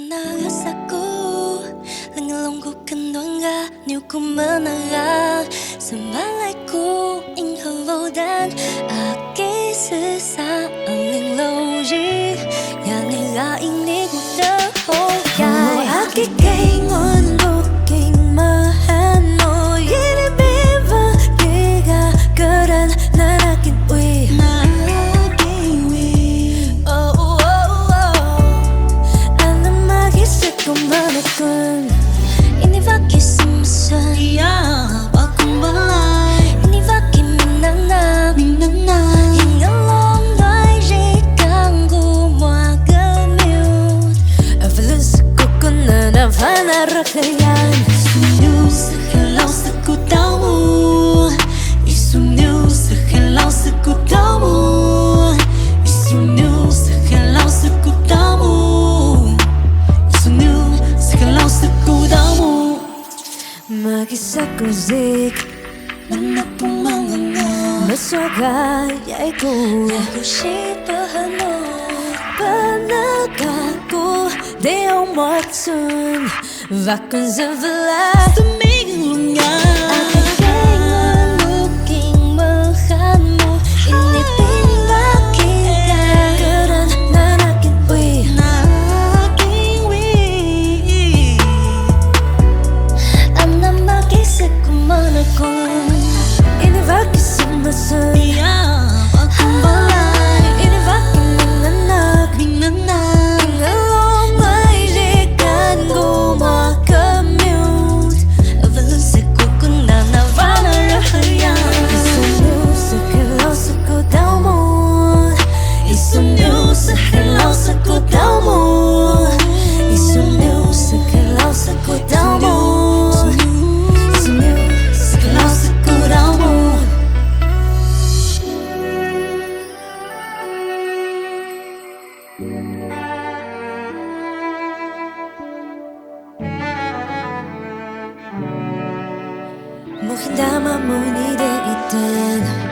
nagasaku Langalongku kendongga Niuku menara Sembalaiku Inghalo dan Aki sesaling loji Yani ini ku dehoya Aki kengon buking mahano Yini biva Giga geran narakin ui Ini bagi semasa Bakong balay Ini bagi minanap Hingga lomay Jikang gumawa gemute Avalanche ko na napanarakayan Isumyo sa halaw sa kutaw mo Isumyo sa halaw sa kutaw mo Isumyo sa halaw sa kutaw mo Makisagusik Manapong mga Maswagay ko Ako sipahan mo Panagago De ang martsun Vakon sa vela Tumingin lunga Akagay mamuking mahan mo Inipin makika Karan nanakin uy Ini bagi semasa Bakong balay Ini bagi minanak Hingga lomay Jikan gumawa gemute Avalanche ko na napanarakayan Isumyo sa halaw sa kutaw mo Isumyo sa halaw sa kutaw mo Isumyo sa halaw sa kutaw mo Mungkin dama mo ni de itan